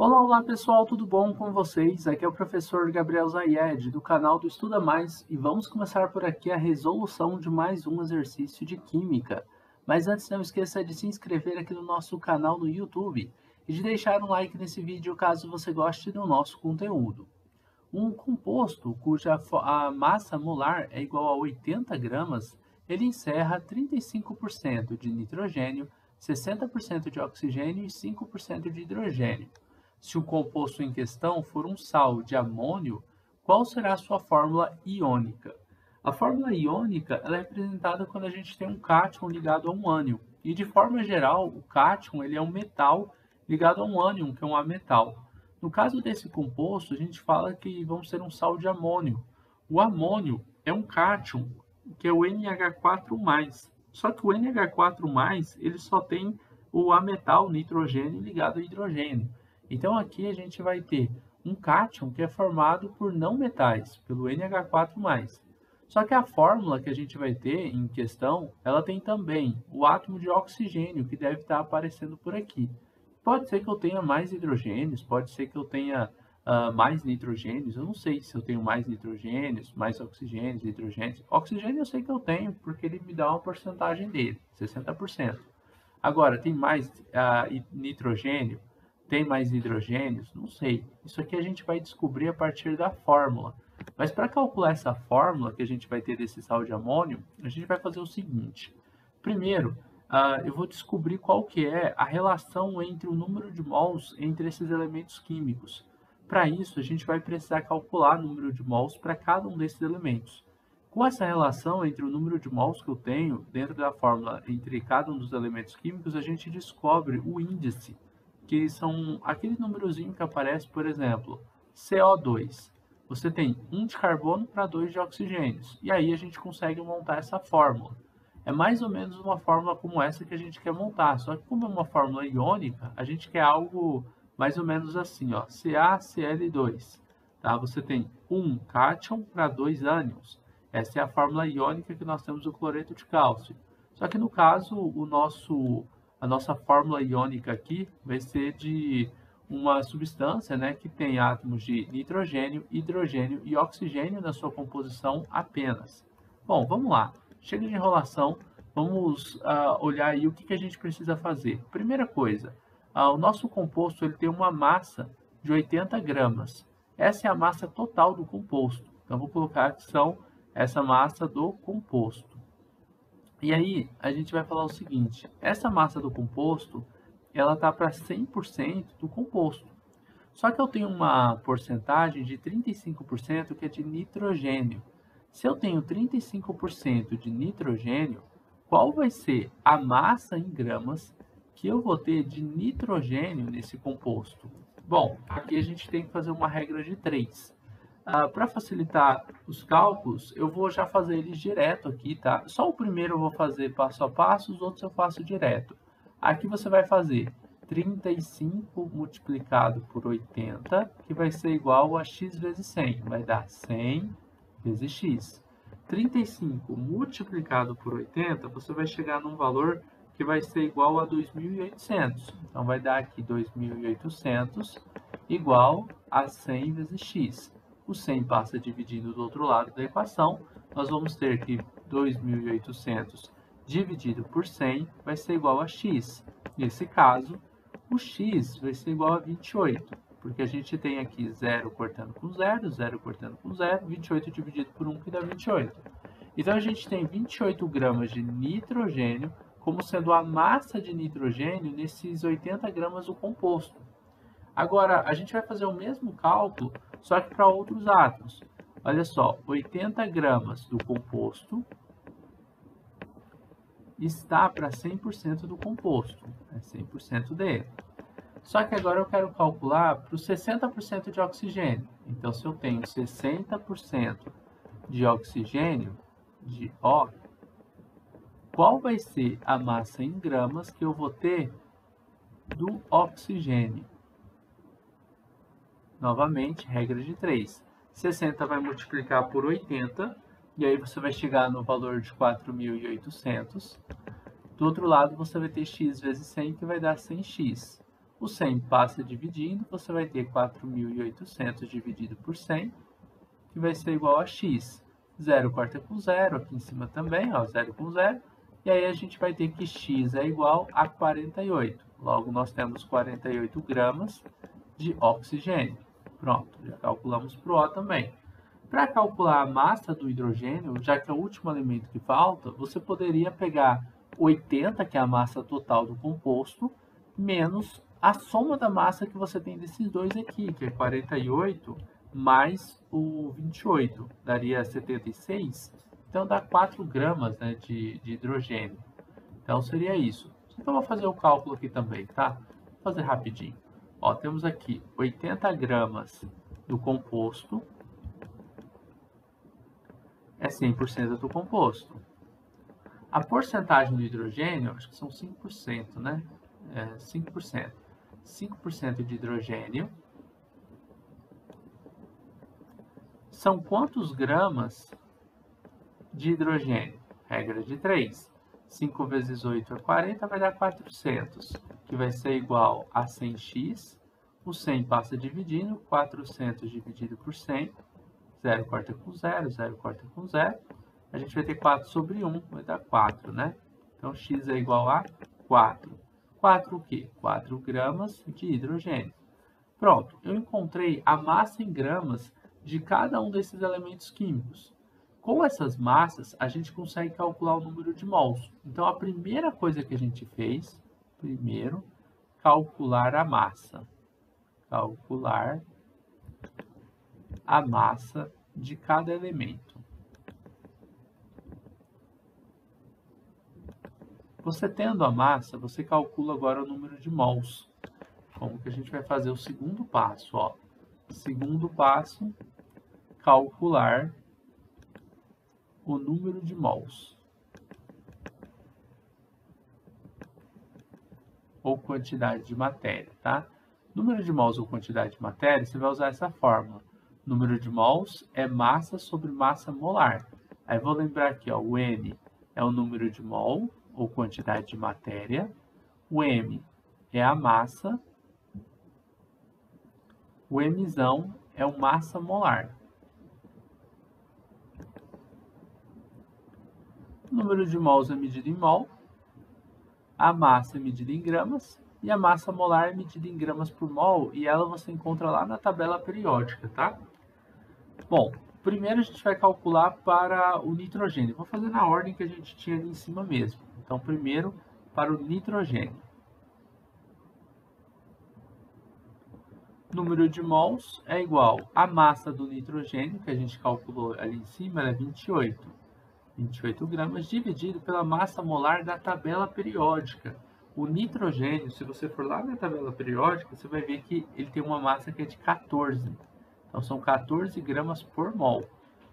Olá, olá pessoal, tudo bom com vocês? Aqui é o professor Gabriel Zayed, do canal do Estuda Mais, e vamos começar por aqui a resolução de mais um exercício de Química. Mas antes, não esqueça de se inscrever aqui no nosso canal no YouTube e de deixar um like nesse vídeo caso você goste do nosso conteúdo. Um composto cuja a massa molar é igual a 80 gramas, ele encerra 35% de nitrogênio, 60% de oxigênio e 5% de hidrogênio. Se o composto em questão for um sal de amônio, qual será a sua fórmula iônica? A fórmula iônica ela é representada quando a gente tem um cátion ligado a um ânion. E de forma geral, o cátion ele é um metal ligado a um ânion, que é um ametal. No caso desse composto, a gente fala que vamos ter um sal de amônio. O amônio é um cátion, que é o NH4+. Só que o NH4+, ele só tem o ametal nitrogênio ligado ao hidrogênio. Então aqui a gente vai ter um cátion que é formado por não metais, pelo NH4+. Só que a fórmula que a gente vai ter em questão, ela tem também o átomo de oxigênio, que deve estar aparecendo por aqui. Pode ser que eu tenha mais hidrogênios, pode ser que eu tenha mais nitrogênios, eu não sei se eu tenho mais nitrogênios, mais oxigênios, hidrogênios. Oxigênio eu sei que eu tenho, porque ele me dá uma porcentagem dele, 60%. Agora, tem mais nitrogênio? Tem mais hidrogênios? Não sei. Isso aqui a gente vai descobrir a partir da fórmula. Mas para calcular essa fórmula que a gente vai ter desse sal de amônio, a gente vai fazer o seguinte. Primeiro, eu vou descobrir qual que é a relação entre o número de mols entre esses elementos químicos. Para isso, a gente vai precisar calcular o número de mols para cada um desses elementos. Com essa relação entre o número de mols que eu tenho dentro da fórmula entre cada um dos elementos químicos, a gente descobre o índice, que são aquele númerozinho que aparece, por exemplo, CO2. Você tem 1 de carbono para 2 de oxigênios. E aí a gente consegue montar essa fórmula. É mais ou menos uma fórmula como essa que a gente quer montar. Só que como é uma fórmula iônica, a gente quer algo mais ou menos assim, ó, CaCl2. Tá? Você tem 1 cátion para 2 ânions. Essa é a fórmula iônica que nós temos do cloreto de cálcio. Só que no caso, a nossa fórmula iônica aqui vai ser de uma substância, né, que tem átomos de nitrogênio, hidrogênio e oxigênio na sua composição apenas. Bom, vamos lá. Chega de enrolação, vamos olhar aí o que a gente precisa fazer. Primeira coisa, o nosso composto ele tem uma massa de 80 gramas. Essa é a massa total do composto. Então, vou colocar que são essa massa do composto. E aí, a gente vai falar o seguinte, essa massa do composto, ela está para 100% do composto. Só que eu tenho uma porcentagem de 35% que é de nitrogênio. Se eu tenho 35% de nitrogênio, qual vai ser a massa em gramas que eu vou ter de nitrogênio nesse composto? Bom, aqui a gente tem que fazer uma regra de 3. Para facilitar os cálculos, eu vou já fazer eles direto aqui, tá? Só o primeiro eu vou fazer passo a passo, os outros eu faço direto. Aqui você vai fazer 35 multiplicado por 80, que vai ser igual a x vezes 100. Vai dar 100 vezes x. 35 multiplicado por 80, você vai chegar num valor que vai ser igual a 2.800. Então, vai dar aqui 2.800 igual a 100 vezes x. O 100 passa dividindo do outro lado da equação. Nós vamos ter que 2.800 dividido por 100 vai ser igual a x. Nesse caso, o x vai ser igual a 28, porque a gente tem aqui 0 cortando com 0, 0 cortando com 0, 28 dividido por 1 que dá 28. Então, a gente tem 28 gramas de nitrogênio como sendo a massa de nitrogênio nesses 80 gramas do composto. Agora, a gente vai fazer o mesmo cálculo, só que para outros átomos. Olha só, 80 gramas do composto está para 100% do composto, é 100% dele. Só que agora eu quero calcular para os 60% de oxigênio. Então, se eu tenho 60% de oxigênio, de O, qual vai ser a massa em gramas que eu vou ter do oxigênio? Novamente, regra de 3. 60 vai multiplicar por 80, e aí você vai chegar no valor de 4.800. Do outro lado, você vai ter x vezes 100, que vai dar 100x. O 100 passa dividindo, você vai ter 4.800 dividido por 100, que vai ser igual a x. 0 corta com 0, aqui em cima também, ó, 0 com 0. E aí a gente vai ter que x é igual a 48. Logo, nós temos 48 gramas de oxigênio. Pronto, já calculamos para o O também. Para calcular a massa do hidrogênio, já que é o último elemento que falta, você poderia pegar 80, que é a massa total do composto, menos a soma da massa que você tem desses dois aqui, que é 48 mais o 28, daria 76. Então dá 4 gramas, né, de hidrogênio. Então seria isso. Então eu vou fazer o cálculo aqui também, tá? Vou fazer rapidinho. Ó, temos aqui 80 gramas do composto é 100% do composto. A porcentagem do hidrogênio, acho que são 5%, né? 5%. 5% de hidrogênio são quantos gramas de hidrogênio? Regra de 3. 5 vezes 8 é 40, vai dar 400, que vai ser igual a 100x. O 100 passa dividindo, 400 dividido por 100, 0 corta com 0, 0 corta com 0. A gente vai ter 4 sobre 1, vai dar 4, né? Então, x é igual a 4. 4 o quê? 4 gramas de hidrogênio. Pronto, eu encontrei a massa em gramas de cada um desses elementos químicos. Com essas massas, a gente consegue calcular o número de mols. Então, a primeira coisa que a gente fez, primeiro, calcular a massa. Calcular a massa de cada elemento. Você tendo a massa, você calcula agora o número de mols. Como que a gente vai fazer o segundo passo? Ó. Segundo passo, calcular o número de mols. Ou quantidade de matéria, tá? Número de mols ou quantidade de matéria, você vai usar essa fórmula. Número de mols é massa sobre massa molar. Aí vou lembrar aqui, ó, o M é o número de mol, ou quantidade de matéria. O M é a massa. O Mzão é o massa molar. O número de mols é medido em mol. A massa é medida em gramas. E a massa molar é medida em gramas por mol. E ela você encontra lá na tabela periódica, tá? Bom, primeiro a gente vai calcular para o nitrogênio. Vou fazer na ordem que a gente tinha ali em cima mesmo. Então, primeiro, para o nitrogênio. Número de mols é igual à massa do nitrogênio, que a gente calculou ali em cima, ela é 28. 28 gramas, dividido pela massa molar da tabela periódica. O nitrogênio, se você for lá na tabela periódica, você vai ver que ele tem uma massa que é de 14. Então, são 14 gramas por mol.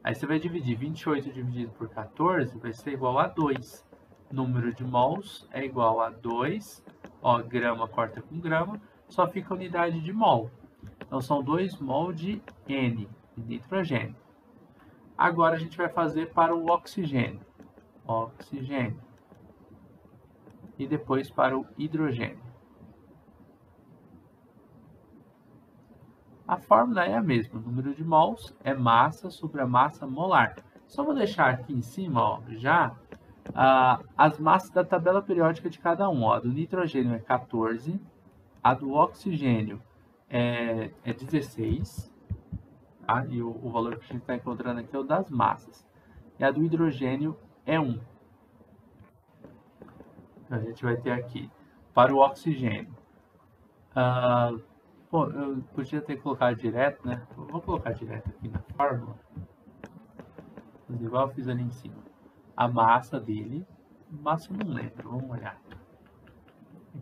Aí você vai dividir 28 dividido por 14, vai ser igual a 2. Número de mols é igual a 2. Ó, grama corta com grama, só fica a unidade de mol. Então, são 2 mol de N, de nitrogênio. Agora, a gente vai fazer para o oxigênio. Oxigênio. E depois para o hidrogênio. A fórmula é a mesma. O número de mols é massa sobre a massa molar. Só vou deixar aqui em cima, ó, já as massas da tabela periódica de cada um. Ó. A do nitrogênio é 14. A do oxigênio é 16. Tá? E o valor que a gente está encontrando aqui é o das massas. E a do hidrogênio é 1. Então, a gente vai ter aqui, para o oxigênio. Pô, eu podia ter colocado direto, né? Vou colocar direto aqui na fórmula. Igual eu fiz ali em cima. A massa dele, massa eu não lembro, vamos olhar.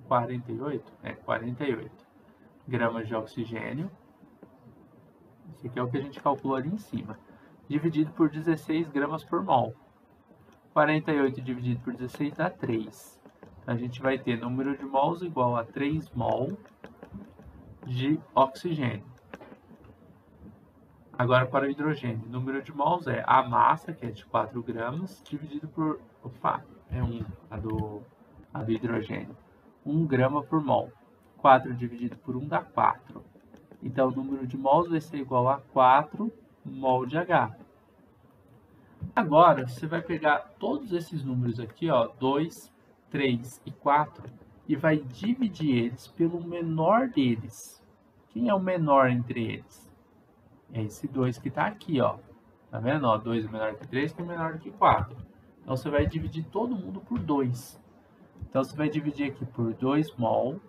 48? É, 48 gramas de oxigênio. Esse aqui é o que a gente calculou ali em cima. Dividido por 16 gramas por mol. 48 dividido por 16 dá 3. Então, a gente vai ter número de mols igual a 3 mol de oxigênio. Agora, para o hidrogênio, o número de mols é a massa, que é de 4 gramas, dividido por... Opa, é 1, a do hidrogênio. 1 grama por mol. 4 dividido por 1 dá 4. Então, o número de mols vai ser igual a 4 mol de H. Agora, você vai pegar todos esses números aqui, ó, 2, 3 e 4, e vai dividir eles pelo menor deles. Quem é o menor entre eles? É esse 2 que está aqui, ó. Tá vendo? Ó, 2 é menor que 3, que é menor que 4. Então, você vai dividir todo mundo por 2. Então, você vai dividir aqui por 2 mol,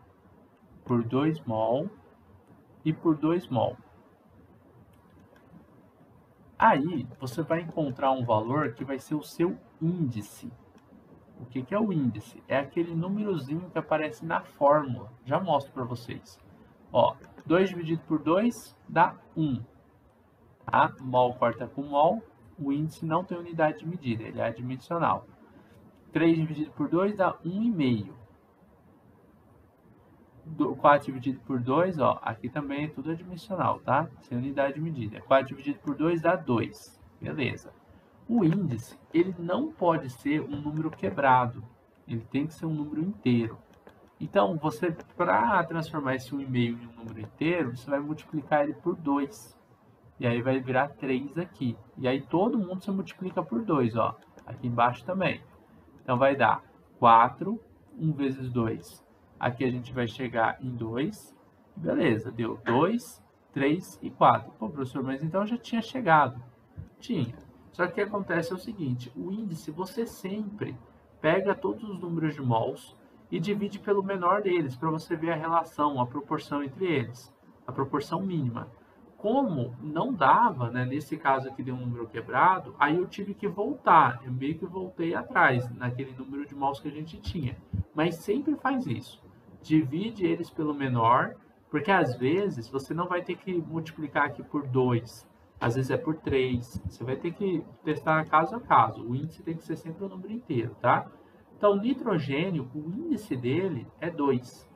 por 2 mol e por 2 mol. Aí, você vai encontrar um valor que vai ser o seu índice. O que é o índice? É aquele númerozinho que aparece na fórmula. Já mostro para vocês. Ó, 2 dividido por 2 dá 1. Tá? Mol corta com mol. O índice não tem unidade de medida, ele é adimensional. 3 dividido por 2 dá 1,5. 4 dividido por 2, ó, aqui também é tudo adimensional, tá? Sem unidade de medida. 4 dividido por 2 dá 2. Beleza. O índice, ele não pode ser um número quebrado. Ele tem que ser um número inteiro. Então, você, para transformar esse 1,5 em um número inteiro, você vai multiplicar ele por 2. E aí vai virar 3 aqui. E aí todo mundo se multiplica por 2, ó. Aqui embaixo também. Então, vai dar 4, 1 vezes 2. Aqui a gente vai chegar em 2. Beleza, deu 2, 3 e 4. Pô, professor, mas então já tinha chegado. Tinha. Só que o que acontece é o seguinte, o índice você sempre pega todos os números de mols e divide pelo menor deles, para você ver a relação, a proporção entre eles, a proporção mínima. Como não dava, né, nesse caso aqui deu um número quebrado, aí eu tive que voltar, eu meio que voltei atrás, naquele número de mols que a gente tinha. Mas sempre faz isso. Divide eles pelo menor, porque às vezes você não vai ter que multiplicar aqui por 2, às vezes é por 3, você vai ter que testar caso a caso, o índice tem que ser sempre o número inteiro, tá? Então, o nitrogênio, o índice dele é 2,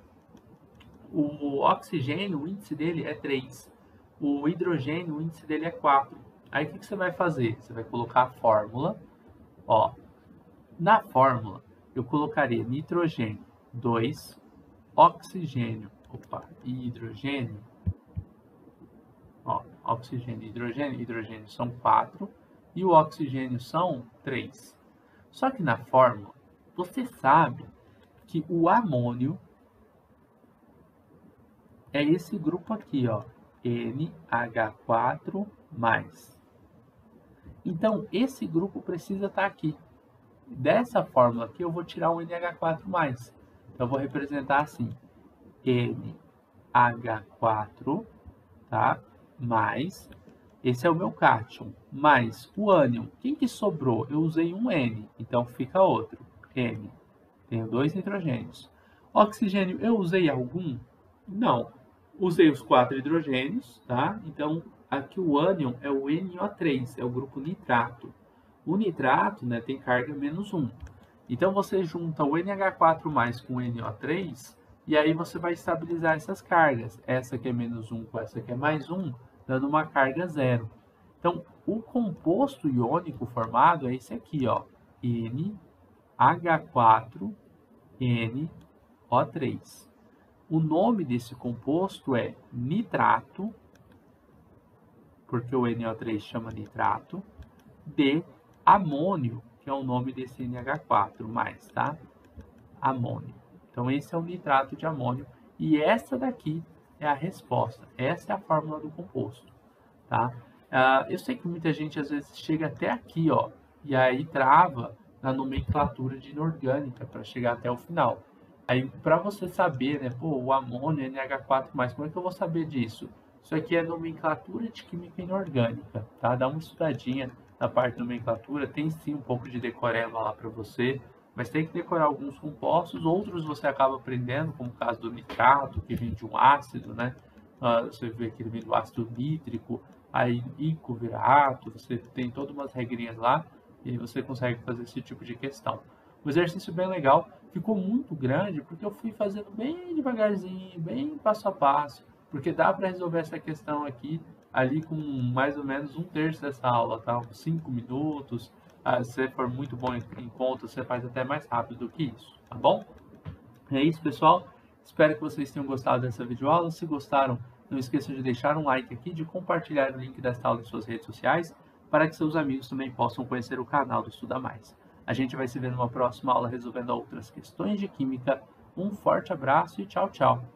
o oxigênio, o índice dele é 3, o hidrogênio, o índice dele é 4. Aí, o que você vai fazer? Você vai colocar a fórmula, ó, na fórmula, eu colocaria nitrogênio 2, oxigênio, e hidrogênio, ó, oxigênio e hidrogênio são 4 e o oxigênio são 3. Só que na fórmula, você sabe que o amônio é esse grupo aqui, ó, NH4+. Então, esse grupo precisa estar aqui. Dessa fórmula aqui, eu vou tirar o NH4+. Então, eu vou representar assim, NH4, tá? Mais, esse é o meu cátion, mais o ânion. Quem que sobrou? Eu usei um N, então fica outro, N. Tenho 2 nitrogênios. Oxigênio, eu usei algum? Não. Usei os 4 hidrogênios, tá? Então, aqui o ânion é o NO3, é o grupo nitrato. O nitrato, né, tem carga -1. Então, você junta o NH4+ com o NO3, e aí você vai estabilizar essas cargas. Essa aqui é -1 com essa aqui é +1, dando uma carga 0. Então, o composto iônico formado é esse aqui, ó, NH4NO3. O nome desse composto é nitrato, porque o NO3 chama nitrato, de amônio, que é o nome desse NH4+, tá? Amônio. Então, esse é o nitrato de amônio. E essa daqui é a resposta. Essa é a fórmula do composto, tá? Eu sei que muita gente, às vezes, chega até aqui, ó, e aí trava na nomenclatura de inorgânica para chegar até o final. Aí, para você saber, né, pô, o amônio, NH4+, como é que eu vou saber disso? Isso aqui é nomenclatura de química inorgânica, tá? Dá uma estudadinha na parte de nomenclatura, tem sim um pouco de decoreba lá para você, mas tem que decorar alguns compostos, outros você acaba aprendendo, como o caso do nitrato, que vem de um ácido, né? Você vê que ele vem do ácido nítrico, aí ico vira ato, você tem todas umas regrinhas lá, e aí você consegue fazer esse tipo de questão. Um exercício bem legal, ficou muito grande, porque eu fui fazendo bem devagarzinho, bem passo a passo, porque dá para resolver essa questão aqui, ali com mais ou menos 1/3 dessa aula, tá? 5 minutos, se você for muito bom em conta, você faz até mais rápido do que isso, tá bom? É isso, pessoal. Espero que vocês tenham gostado dessa videoaula. Se gostaram, não esqueçam de deixar um like aqui, de compartilhar o link desta aula em suas redes sociais, para que seus amigos também possam conhecer o canal do Estuda Mais. A gente vai se ver numa próxima aula resolvendo outras questões de química. Um forte abraço e tchau, tchau!